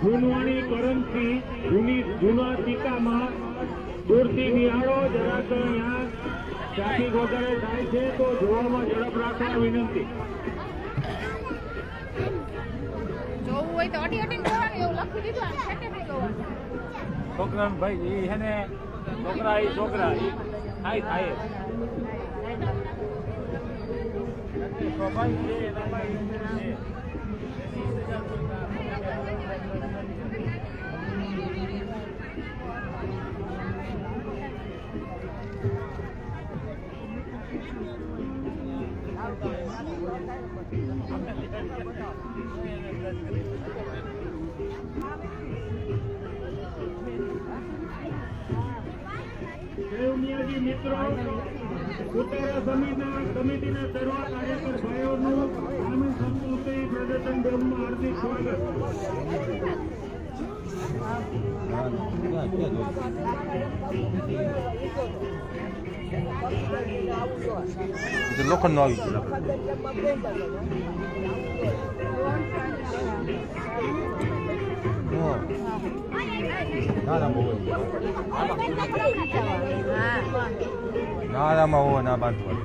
જૂનવાણી કરંથી જૂના ટીકામાં દૂરથી નિહાળો જરાક અહીંયા ટ્રાફિક વગેરે થાય છે તો જોવામાં ઝડપ રાખવા વિનંતી. જોવું હોય તો અડી અડીને જોવાનું એવું લખી દીધું આ સેટે નહીં જોવાનું. છોકરા ભાઈ એ હે ને છોકરા એ છોકરા એ થાય થાય મિત્રો ઉત્તરા સમિતિના સર્વ કાર્યકર ભાઈઓનું ગ્રામીણ સંસ્કૃતિ પ્રદર્શન ડેમમાં હાર્દિક સ્વાગત. લોખંડ નો આવી નારામાં હોવા ના બાંધવા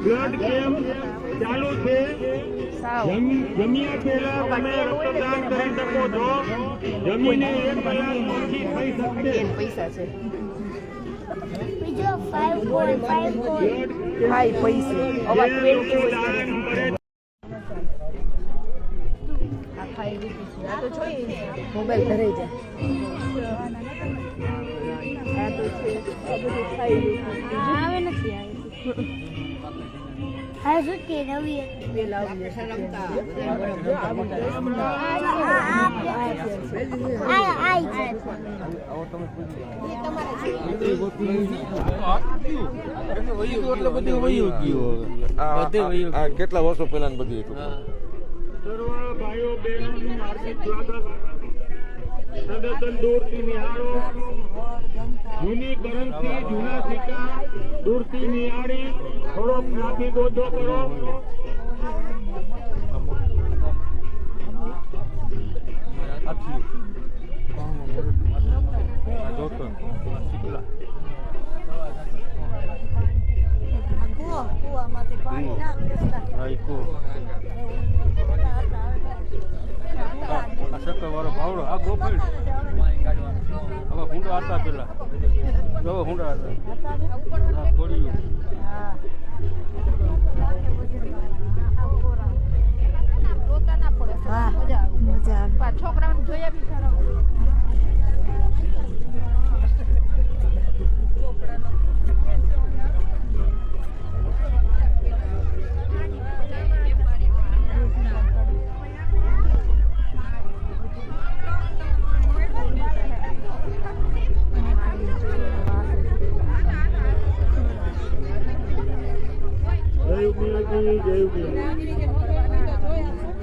બ્લડ કેમ્પ ચાલુ છે. જમ્યા પહેલા તમે રક્તદાન કરી શકો છો. જમીને 1 કલાક ઓછી થઈ શકશે. પૈસા છે બીજો 5 પૈસે અવા 20 આ તો જોઈએ મોબાઈલ ધરાઈ જાય. આ તો છે આ બધું ખાઈ આવે નથી હા શું કે નવી કેટલા વર્ષો પહેલા બધી સર્વ ભાઈઓ બહેનોનું હાર્દિક સ્વાગત. પ્રદર્શન દૂરથી નિહાળો. જૂની કરંસી જૂના સિક્કા દૂરથી નિહાળી થોડોક ટ્રાફિક ઓછો કરો. કુવામાંથી પાણી ના શક્કર વાળો ભાવડો આ ગોપડ હવે હુંડા હતા પેલા જો હુંડા હતા ગોળીઓ છોકરાઓને જોયા બી ખરા.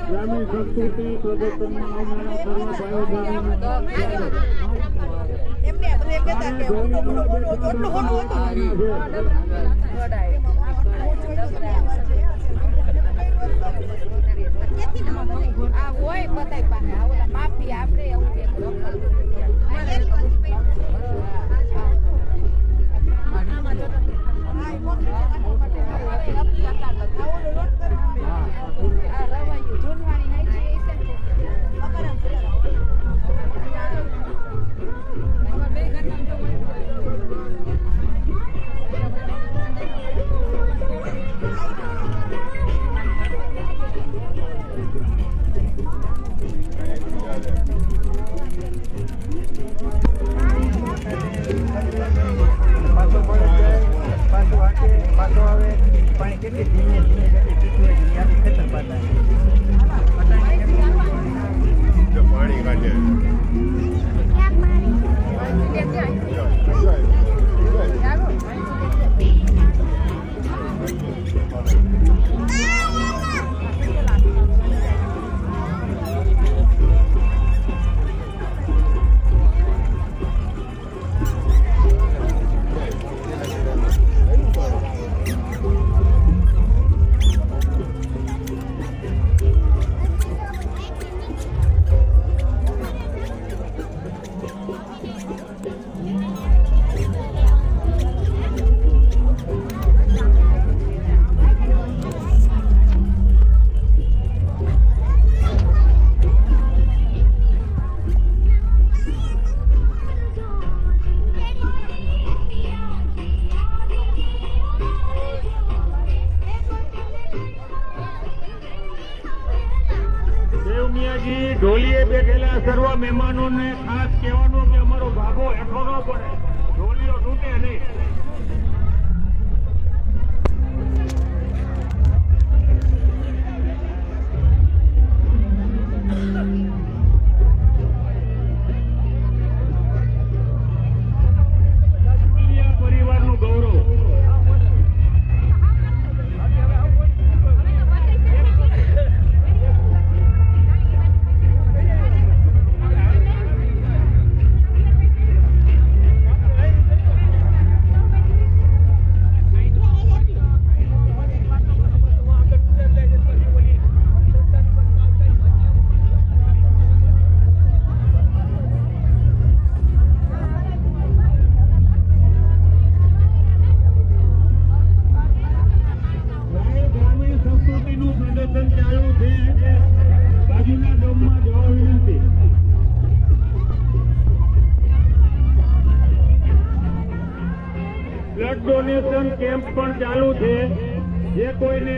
ગ્રામીણ સંસ્કૃતિ પ્રદર્શનમાં આવનારા સર્વ ભાઈઓ બહેનોનું એમને બધું એક હતા કે આ હોય બધાય પાસે આ ઓલા માફી આપણે એવું પાણી કાઢે ક્યાંક મારી દેવમિયાજી ઢોલીએ બેઠેલા સર્વ મહેમાનોને ખાસ કહેવાનું કે અમારો ભાગો હેઠો ન પડે, ઢોલીઓ તૂટે નહીં. પરિવારનું ગૌરવ. ગ્રામીણ સંસ્કૃતિનું પ્રદર્શન ચાલુ છે. બાજુના ગામમાં જવા વિનંતી. બ્લડ ડોનેશન કેમ્પ પણ ચાલુ છે. જે કોઈને